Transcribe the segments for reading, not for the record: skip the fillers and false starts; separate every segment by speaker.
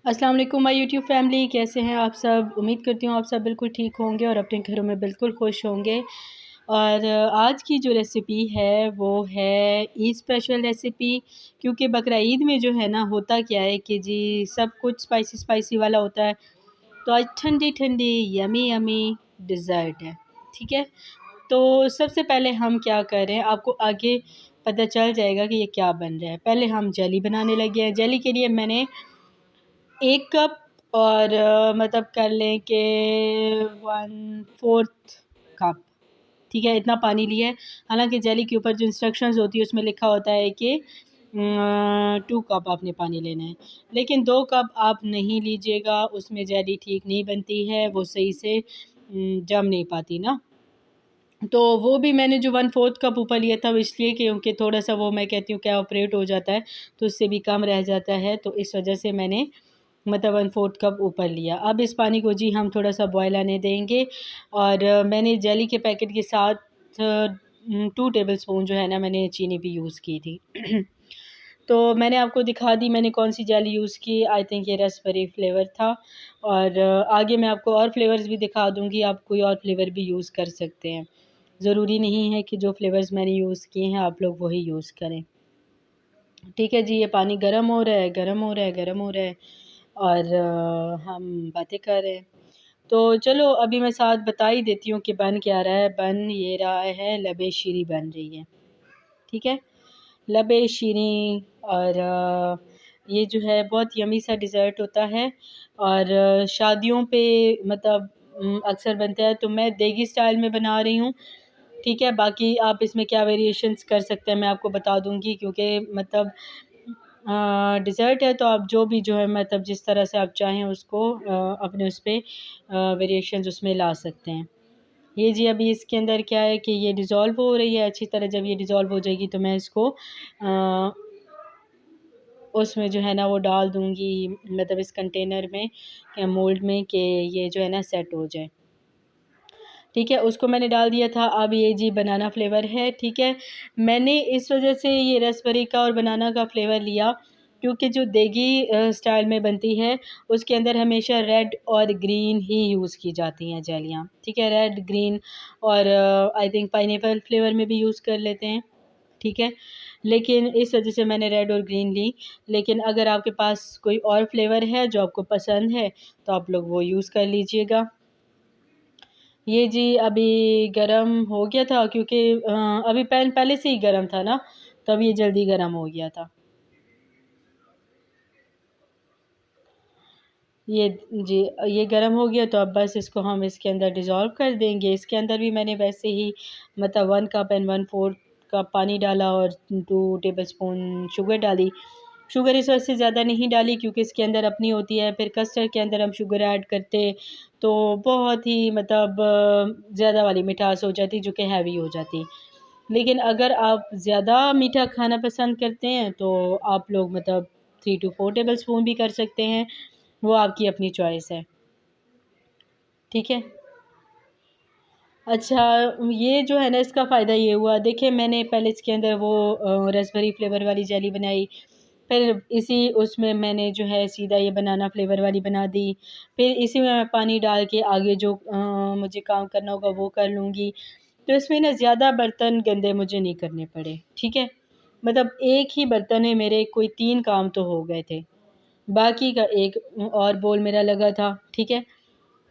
Speaker 1: अस्सलाम वालेकुम my YouTube family, कैसे हैं आप सब। उम्मीद करती हूँ आप सब बिल्कुल ठीक होंगे और अपने घरों में बिल्कुल खुश होंगे। और आज की जो रेसिपी है वो है ईद स्पेशल रेसिपी। क्योंकि बकरा ईद में जो है ना, होता क्या है कि जी सब कुछ स्पाइसी स्पाइसी वाला होता है। तो आज ठंडी ठंडी यमी यमी डिज़र्ट है। ठीक है, तो सबसे पहले हम क्या कर रहे हैं, आपको आगे पता चल जाएगा कि ये क्या बन रहा है। पहले हम जेली बनाने लगे हैं। जेली के लिए मैंने 1 कप और मतलब कर लें कि 1/4 कप, ठीक है, इतना पानी लिया है। हालांकि जेली के ऊपर जो इंस्ट्रक्शंस होती है उसमें लिखा होता है कि 2 कप आपने पानी लेना है, लेकिन 2 कप आप नहीं लीजिएगा, उसमें जेली ठीक नहीं बनती है, वो सही से जम नहीं पाती ना। तो वो भी मैंने जो 1/4 कप ऊपर लिया था वो इसलिए क्योंकि थोड़ा सा वो मैं कहती हूँ क्या ऑपरेट हो जाता है, तो उससे भी कम रह जाता है, तो इस वजह से मैंने मतलब 1/4 कप ऊपर लिया। अब इस पानी को जी हम थोड़ा सा बॉयल आने देंगे। और मैंने जेली के पैकेट के साथ 2 टेबल स्पून जो है ना, मैंने चीनी भी यूज़ की थी। तो मैंने आपको दिखा दी मैंने कौन सी जेली यूज़ की। आई थिंक ये रसबेरी फ्लेवर था। और आगे मैं आपको और फ्लेवर्स भी दिखा दूँगी, आप कोई और फ्लेवर भी यूज़ कर सकते हैं। ज़रूरी नहीं है कि जो फ्लेवर्स मैंने यूज़ किए हैं आप लोग वही यूज़ करें। ठीक है जी, ये पानी गर्म हो रहा है, गर्म हो रहा है, गर्म हो रहा है और हम बातें कर रहे हैं। तो चलो अभी मैं साथ बता ही देती हूँ कि बन क्या रहा है। बन ये रहा है, लबे शीरी बन रही है। ठीक है, लबे शीरी। और ये जो है बहुत यमी सा डिज़र्ट होता है और शादियों पे मतलब अक्सर बनता है। तो मैं देगी स्टाइल में बना रही हूँ। ठीक है, बाकी आप इसमें क्या वेरिएशंस कर सकते हैं मैं आपको बता दूँगी, क्योंकि मतलब डिज़र्ट है तो आप जो भी जो है मतलब जिस तरह से आप चाहें उसको अपने उस पे वेरिएशंस उसमें ला सकते हैं। ये जी अभी इसके अंदर क्या है कि ये डिज़ोल्व हो रही है अच्छी तरह। जब ये डिज़ोल्व हो जाएगी तो मैं इसको उसमें जो है ना वो डाल दूँगी, मतलब इस कंटेनर में या मोल्ड में, कि ये जो है ना सेट हो जाए। ठीक है, उसको मैंने डाल दिया था। अब ये जी बनाना फ्लेवर है। ठीक है, मैंने इस वजह से ये रसबेरी का और बनाना का फ्लेवर लिया क्योंकि जो देगी स्टाइल में बनती है उसके अंदर हमेशा रेड और ग्रीन ही यूज़ की जाती हैं जेलियाँ। ठीक है, रेड, ग्रीन और आई थिंक पाइनएप्पल फ्लेवर में भी यूज़ कर लेते हैं। ठीक है, लेकिन इस वजह से मैंने रेड और ग्रीन ली। लेकिन अगर आपके पास कोई और फ्लेवर है जो आपको पसंद है तो आप लोग वो यूज़ कर लीजिएगा। ये जी अभी गरम हो गया था क्योंकि अभी पैन पहले से ही गरम था ना, तब ये जल्दी गरम हो गया था। ये जी ये गरम हो गया तो अब बस इसको हम इसके अंदर डिज़ोल्व कर देंगे। इसके अंदर भी मैंने वैसे ही मतलब 1 कप एंड 1/4 कप पानी डाला और 2 टेबलस्पून शुगर डाली। शुगर इस वजह से ज़्यादा नहीं डाली क्योंकि इसके अंदर अपनी होती है, फिर कस्टर्ड के अंदर हम शुगर ऐड करते तो बहुत ही मतलब ज़्यादा वाली मिठास हो जाती जो कि हैवी हो जाती। लेकिन अगर आप ज़्यादा मीठा खाना पसंद करते हैं तो आप लोग मतलब 3 टू 4 टेबलस्पून भी कर सकते हैं, वो आपकी अपनी चॉइस है। ठीक है, अच्छा, ये जो है ना इसका फ़ायदा ये हुआ, देखिए मैंने पहले इसके अंदर वो रास्पबेरी फ्लेवर वाली जेली बनाई, फिर इसी उसमें मैंने जो है सीधा ये बनाना फ्लेवर वाली बना दी। फिर इसी में मैं पानी डाल के आगे जो मुझे काम करना होगा वो कर लूँगी। तो इसमें ना ज़्यादा बर्तन गंदे मुझे नहीं करने पड़े। ठीक है, मतलब एक ही बर्तन है मेरे, कोई 3 काम तो हो गए थे। बाकी का एक और बोल मेरा लगा था। ठीक है,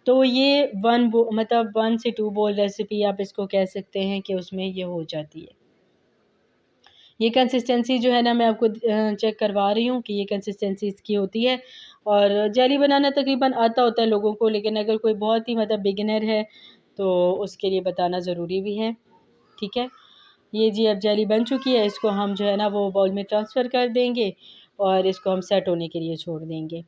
Speaker 1: तो ये 1 से 2 बोल रेसिपी आप इसको कह सकते हैं कि उसमें ये हो जाती है। ये कंसिस्टेंसी जो है ना मैं आपको चेक करवा रही हूँ कि ये कंसिस्टेंसी इसकी होती है। और जेली बनाना तकरीबन आता होता है लोगों को, लेकिन अगर कोई बहुत ही मतलब बिगिनर है तो उसके लिए बताना ज़रूरी भी है। ठीक है, ये जी अब जेली बन चुकी है, इसको हम जो है ना वो बाउल में ट्रांसफ़र कर देंगे और इसको हम सेट होने के लिए छोड़ देंगे।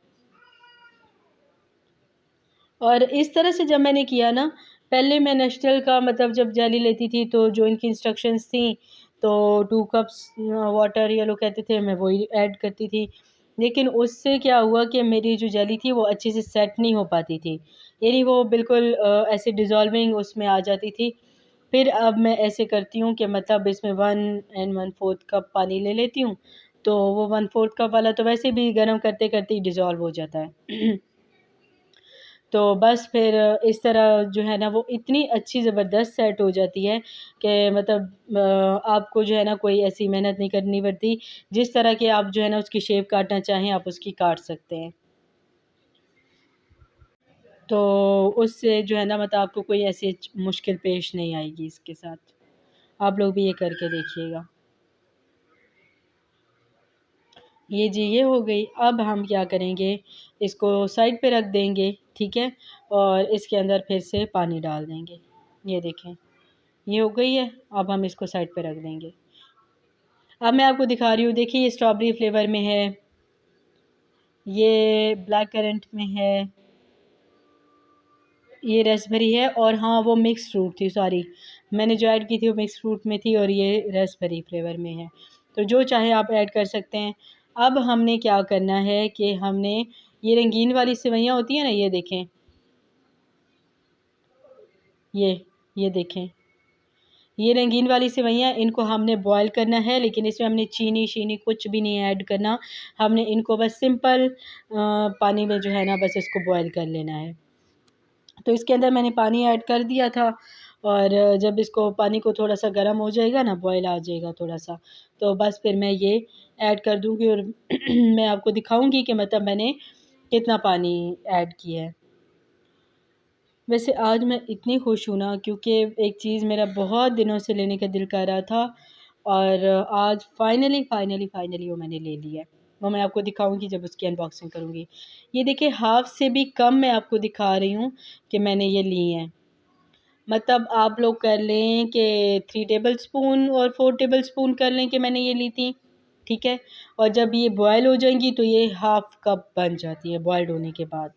Speaker 1: और इस तरह से जब मैंने किया ना, पहले मैं नेस्टल का मतलब जब जेली लेती थी तो जो इनकी इंस्ट्रक्शंस थी तो 2 कप्स वाटर ये लोग कहते थे, मैं वही ऐड करती थी। लेकिन उससे क्या हुआ कि मेरी जो जेली थी वो अच्छे से सेट नहीं हो पाती थी। यानी वो बिल्कुल ऐसे डिज़ॉल्विंग उसमें आ जाती थी। फिर अब मैं ऐसे करती हूँ कि मतलब इसमें 1 एंड 1/4 कप पानी ले लेती हूँ, तो वो 1/4 कप वाला तो वैसे भी गर्म करते करते ही डिज़ोल्व हो जाता है। तो बस फिर इस तरह जो है ना वो इतनी अच्छी ज़बरदस्त सेट हो जाती है कि मतलब आपको जो है ना कोई ऐसी मेहनत नहीं करनी पड़ती। जिस तरह के आप जो है ना उसकी शेप काटना चाहें आप उसकी काट सकते हैं। तो उससे जो है ना मतलब आपको कोई ऐसी मुश्किल पेश नहीं आएगी इसके साथ। आप लोग भी ये करके देखिएगा। ये जी ये हो गई। अब हम क्या करेंगे, इसको साइड पे रख देंगे, ठीक है? और इसके अंदर फिर से पानी डाल देंगे। ये देखें, ये हो गई है। अब हम इसको साइड पे रख देंगे। अब मैं आपको दिखा रही हूँ, देखिए ये स्ट्रॉबेरी फ्लेवर में है, ये ब्लैक करंट में है, ये रेसबेरी है, और हाँ वो मिक्स फ्रूट थी, सॉरी मैंने जो ऐड की थी वो मिक्स फ्रूट में थी, और ये रेसबेरी फ्लेवर में है। तो जो चाहे आप ऐड कर सकते हैं। अब हमने क्या करना है कि हमने ये रंगीन वाली सेवइयाँ होती हैं ना, ये देखें, ये देखें, ये रंगीन वाली सेवइयाँ, इनको हमने बॉयल करना है, लेकिन इसमें हमने चीनी शीनी कुछ भी नहीं ऐड करना। हमने इनको बस सिंपल पानी में जो है ना बस इसको बॉयल कर लेना है। तो इसके अंदर मैंने पानी ऐड कर दिया था, और जब इसको पानी को थोड़ा सा गर्म हो जाएगा ना, बॉयल आ जाएगा थोड़ा सा, तो बस फिर मैं ये ऐड कर दूँगी, और मैं आपको दिखाऊँगी कि मतलब मैंने कितना पानी ऐड किया है। वैसे आज मैं इतनी खुश हूँ ना, क्योंकि एक चीज़ मेरा बहुत दिनों से लेने का दिल कर रहा था, और आज फाइनली वो मैंने ले लिया है। वो मैं आपको दिखाऊंगी जब उसकी अनबॉक्सिंग करूँगी। ये देखिए, हाफ़ से भी कम मैं आपको दिखा रही हूँ कि मैंने ये ली हैं। मतलब आप लोग कर लें कि 3 टेबल स्पून और 4 टेबल स्पून कर लें कि मैंने ये ली थी, ठीक है? और जब ये बॉयल हो जाएंगी तो ये हाफ़ कप बन जाती है बॉयल्ड होने के बाद।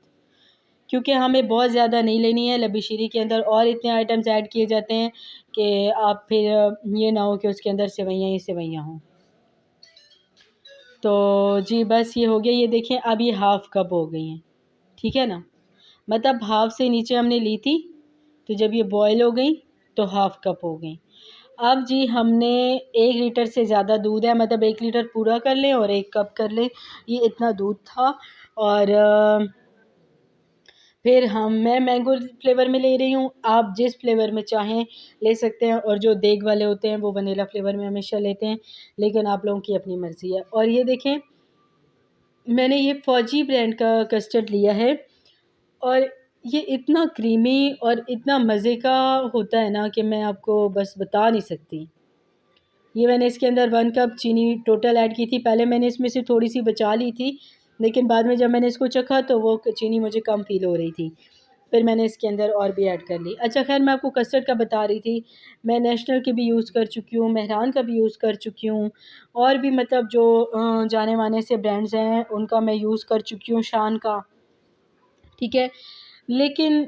Speaker 1: क्योंकि हमें बहुत ज़्यादा नहीं लेनी है, लबी शीरी के अंदर और इतने आइटम्स ऐड किए जाते हैं कि आप फिर ये ना हो कि उसके अंदर सेवइयाँ ही सेवइयाँ हों। तो जी बस ये हो गया। ये देखें, अब ये हाफ़ कप हो गई हैं, ठीक है ना? मतलब हाफ़ से नीचे हमने ली थी, तो जब ये बॉयल हो गई तो हाफ़ कप हो गई। अब जी हमने 1 लीटर से ज़्यादा दूध है, मतलब 1 लीटर पूरा कर लें और 1 कप कर लें, ये इतना दूध था। और फिर मैं मैंगो फ्लेवर में ले रही हूँ, आप जिस फ्लेवर में चाहें ले सकते हैं, और जो देग वाले होते हैं वो वनीला फ्लेवर में हमेशा लेते हैं, लेकिन आप लोगों की अपनी मर्ज़ी है। और ये देखें, मैंने ये फ़ौजी ब्रांड का कस्टर्ड लिया है, और ये इतना क्रीमी और इतना मज़े का होता है ना कि मैं आपको बस बता नहीं सकती। ये मैंने इसके अंदर 1 कप चीनी टोटल ऐड की थी। पहले मैंने इसमें से थोड़ी-सी बचा ली थी, लेकिन बाद में जब मैंने इसको चखा तो वो चीनी मुझे कम फ़ील हो रही थी। फिर मैंने इसके अंदर और भी ऐड कर ली। अच्छा ख़ैर, मैं आपको कस्टर्ड का बता रही थी। मैं नेशनल के भी यूज़ कर चुकी हूँ, मेहरान का भी यूज़ कर चुकी हूँ, और भी मतलब जो जाने-माने से ब्रांड्स हैं उनका मैं यूज़ कर चुकी हूँ, शान का, ठीक है। लेकिन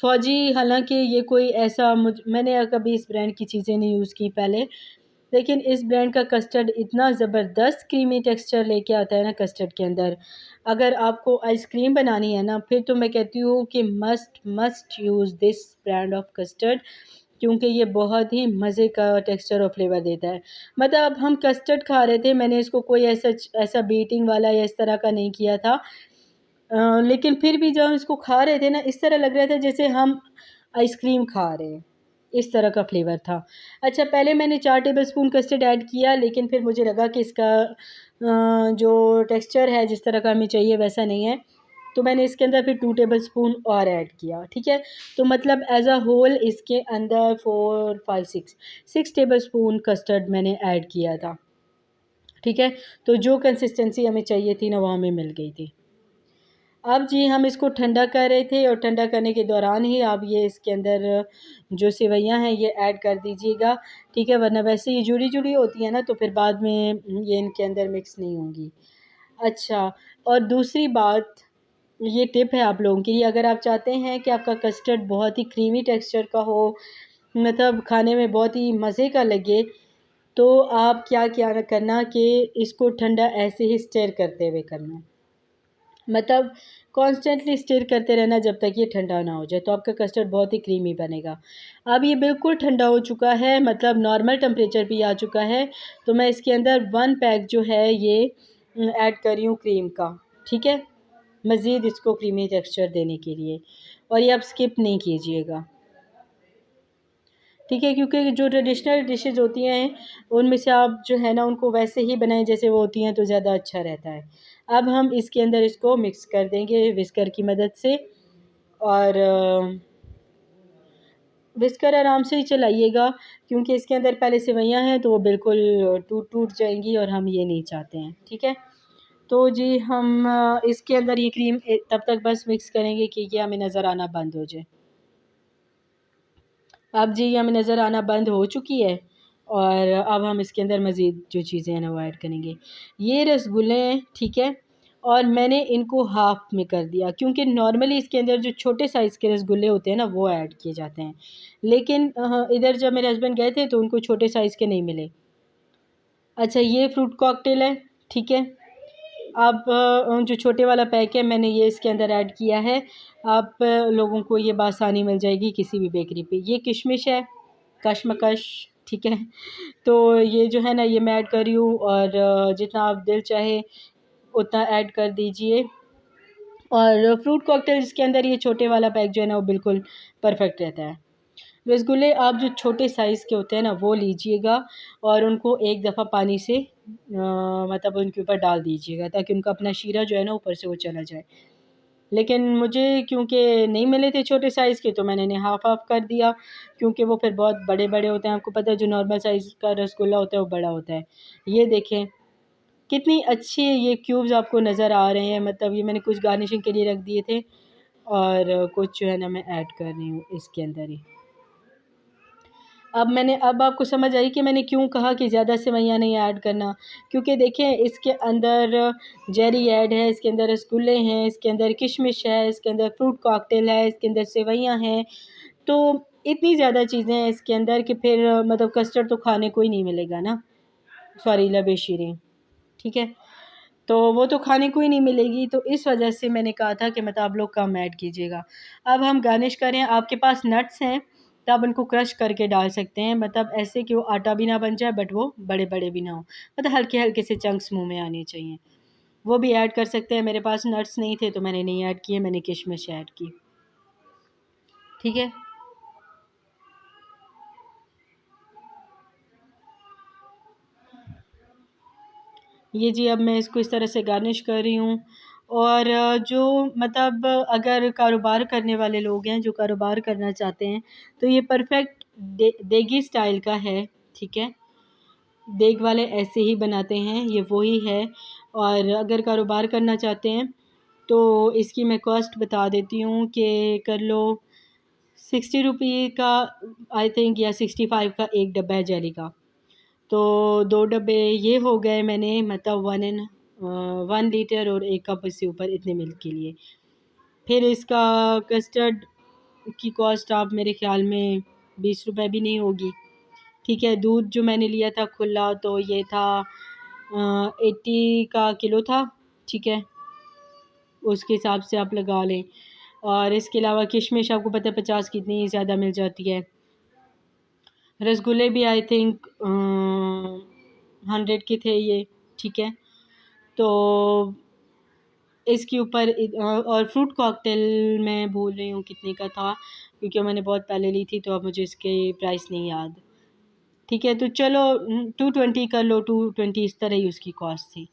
Speaker 1: फ़ौजी, हालाँकि ये कोई ऐसा मैंने कभी इस ब्रांड की चीज़ें नहीं यूज़ की पहले, लेकिन इस ब्रांड का कस्टर्ड इतना ज़बरदस्त क्रीमी टेक्सचर लेके आता है ना कस्टर्ड के अंदर। अगर आपको आइसक्रीम बनानी है ना, फिर तो मैं कहती हूँ कि must use this brand of custard, क्योंकि ये बहुत ही मज़े का टेक्सचर और फ्लेवर देता है। मतलब अब हम कस्टर्ड खा रहे थे, मैंने इसको कोई ऐसा बीटिंग वाला या इस तरह का नहीं किया था। लेकिन फिर भी जब हम इसको खा रहे थे ना, इस तरह लग रहा था जैसे हम आइसक्रीम खा रहे हैं, इस तरह का फ्लेवर था। अच्छा, पहले मैंने 4 टेबलस्पून कस्टर्ड ऐड किया, लेकिन फिर मुझे लगा कि इसका जो टेक्सचर है जिस तरह का हमें चाहिए वैसा नहीं है, तो मैंने इसके अंदर फिर 2 टेबलस्पून और ऐड किया, ठीक है? तो मतलब एज़ अ होल इसके अंदर 4, 5, 6 टेबलस्पून कस्टर्ड मैंने ऐड किया था, ठीक है? तो जो कंसिस्टेंसी हमें चाहिए थी ना, वो हमें मिल गई थी। अब जी हम इसको ठंडा कर रहे थे, और ठंडा करने के दौरान ही आप ये इसके अंदर जो सेवइयाँ हैं ये ऐड कर दीजिएगा, ठीक है? वरना वैसे ये जुड़ी-जुड़ी होती है ना, तो फिर बाद में ये इनके अंदर मिक्स नहीं होंगी। अच्छा, और दूसरी बात, ये टिप है आप लोगों के लिए, अगर आप चाहते हैं कि आपका कस्टर्ड बहुत ही क्रीमी टेक्सचर का हो, मतलब खाने में बहुत ही मज़े का लगे, तो आप क्या करना कि इसको ठंडा ऐसे ही स्टर करते हुए करना है। मतलब कॉन्स्टेंटली स्टिर करते रहना जब तक ये ठंडा ना हो जाए, तो आपका कस्टर्ड बहुत ही क्रीमी बनेगा। अब ये बिल्कुल ठंडा हो चुका है, मतलब नॉर्मल टेम्परेचर भी आ चुका है। तो मैं इसके अंदर 1 पैक जो है ये ऐड कर रही हूँ क्रीम का, ठीक है, मज़ीद इसको क्रीमी टेक्सचर देने के लिए। और ये आप स्किप नहीं कीजिएगा, ठीक है, क्योंकि जो ट्रेडिशनल डिशेज़ होती हैं उनमें से आप जो है ना उनको वैसे ही बनाएं जैसे वो होती हैं, तो ज़्यादा अच्छा रहता है। अब हम इसके अंदर इसको मिक्स कर देंगे विस्कर की मदद से, और विस्कर आराम से ही चलाइएगा, क्योंकि इसके अंदर पहले सेवइयाँ हैं तो वो बिल्कुल टूट टूट जाएंगी और हम ये नहीं चाहते हैं, ठीक है। तो जी हम इसके अंदर ये क्रीम तब तक बस मिक्स करेंगे कि ये हमें नज़र आना बंद हो जाए। अब जी हमें नज़र आना बंद हो चुकी है, और अब हम इसके अंदर मज़ीद जो चीज़ें हैं ना वो ऐड करेंगे। ये रसगुल्ले हैं, ठीक है, और मैंने इनको हाफ़ में कर दिया, क्योंकि नॉर्मली इसके अंदर जो छोटे साइज़ के रसगुल्ले होते हैं ना वो ऐड किए जाते हैं, लेकिन इधर जब मेरे हस्बैंड गए थे तो उनको छोटे साइज़ के नहीं मिले। अच्छा, ये फ्रूट कॉकटेल है, ठीक है। अब जो छोटे वाला पैक है मैंने ये इसके अंदर ऐड किया है। आप लोगों को ये बासानी मिल जाएगी किसी भी बेकरी पे। ये किशमिश है, कशमकश, ठीक है। तो ये जो है ना ये मैं ऐड कर रही हूँ, और जितना आप दिल चाहे उतना ऐड कर दीजिए। और फ्रूट कॉकटेल जिसके अंदर ये छोटे वाला पैक जो है ना वो बिल्कुल परफेक्ट रहता है। रसगुल्ले आप जो छोटे साइज़ के होते हैं ना वो लीजिएगा, और उनको एक दफ़ा पानी से मतलब उनके ऊपर डाल दीजिएगा, ताकि उनका अपना शीरा जो है ना ऊपर से वो चला जाए। लेकिन मुझे क्योंकि नहीं मिले थे छोटे साइज़ के, तो मैंने इन्हें हाफ़ हाफ़ कर दिया, क्योंकि वो फिर बहुत बड़े बड़े होते हैं। आपको पता है जो नॉर्मल साइज़ का रसगुल्ला होता है वो बड़ा होता है। ये देखें कितनी अच्छी ये क्यूब्स आपको नज़र आ रहे हैं, मतलब ये मैंने कुछ गार्निशिंग के लिए रख दिए थे, और कुछ जो है ना मैं ऐड कर रही हूँ इसके अंदर ही। अब आपको समझ आई कि मैंने क्यों कहा कि ज़्यादा सेवइयाँ नहीं ऐड करना, क्योंकि देखें इसके अंदर जेरी ऐड है, इसके अंदर रसगुल्ले हैं, इसके अंदर किशमिश है, इसके अंदर फ्रूट कॉकटेल है, इसके अंदर सेवइयाँ हैं। तो इतनी ज़्यादा चीज़ें हैं इसके अंदर कि फिर मतलब कस्टर्ड तो खाने को ही नहीं मिलेगा ना, सॉरी लबे शीरें, ठीक है। तो वो तो खाने को ही नहीं मिलेगी, तो इस वजह से मैंने कहा था कि मतलब आप लोग कम ऐड कीजिएगा। अब हम गार्निश करें, आपके पास नट्स हैं तो आप उनको क्रश करके डाल सकते हैं, मतलब ऐसे कि वो आटा भी ना बन जाए बट वो बड़े-बड़े भी ना हो, मतलब हल्के-हल्के से चंक्स मुँह में आने चाहिए। वो भी ऐड कर सकते हैं, मेरे पास नट्स नहीं थे तो मैंने नहीं ऐड किए, मैंने किशमिश ऐड की, ठीक है। ये जी अब मैं इसको इस तरह से गार्निश कर रही हूँ। और जो मतलब अगर कारोबार करने वाले लोग हैं, जो कारोबार करना चाहते हैं, तो ये परफ़ेक्ट देगी स्टाइल का है, ठीक है। देग वाले ऐसे ही बनाते हैं, ये वही है। और अगर कारोबार करना चाहते हैं तो इसकी मैं कॉस्ट बता देती हूँ कि कर लो 60 रुपये का, आई थिंक, या 65 का एक डब्बा है जेली का। तो 2 डब्बे ये हो गए मैंने, मतलब 1 लीटर और 1 कप इससे ऊपर इतने मिल्क के लिए। फिर इसका कस्टर्ड की कॉस्ट आप मेरे ख़्याल में 20 रुपए भी नहीं होगी, ठीक है। दूध जो मैंने लिया था खुला तो ये था 80 का किलो था, ठीक है, उसके हिसाब से आप लगा लें। और इसके अलावा किशमिश आपको पता है 50 की इतनी ज़्यादा मिल जाती है। रसगुल्ले भी आई थिंक 100 के थे ये, ठीक है। तो इसके ऊपर और फ्रूट कॉकटेल मैं भूल रही हूँ कितने का था, क्योंकि मैंने बहुत पहले ली थी तो अब मुझे इसके प्राइस नहीं याद, ठीक है। तो चलो 220 कर लो, 220 इस तरह ही उसकी कॉस्ट थी।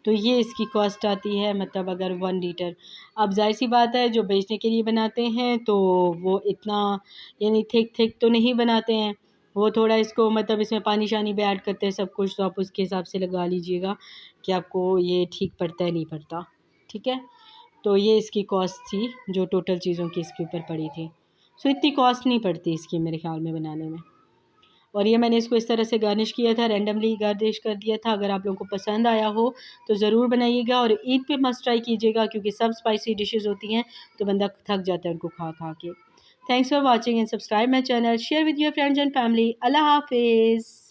Speaker 1: तो ये इसकी कॉस्ट आती है, मतलब अगर 1 लीटर। अब ज़ाहिर सी बात है जो बेचने के लिए बनाते हैं तो वो इतना यानी थिक थिक तो नहीं बनाते हैं, वो थोड़ा इसको मतलब इसमें पानी शानी भी ऐड करते हैं सब कुछ, तो आप उसके हिसाब से लगा लीजिएगा कि आपको ये ठीक पड़ता है नहीं पड़ता, ठीक है। तो ये इसकी कॉस्ट थी जो टोटल चीज़ों की इसके ऊपर पड़ी थी। सो इतनी कॉस्ट नहीं पड़ती इसकी मेरे ख़्याल में बनाने में। और ये मैंने इसको इस तरह से गार्निश किया था, रैंडमली गार्निश कर दिया था। अगर आप लोगों को पसंद आया हो तो ज़रूर बनाइएगा, और ईद पे मस्ट ट्राई कीजिएगा, क्योंकि सब स्पाइसी डिशेज़ होती हैं तो बंदा थक जाता है उनको खा खा के। Thanks for watching and subscribe my channel, share with your friends and family. अल्लाह हाफिज़।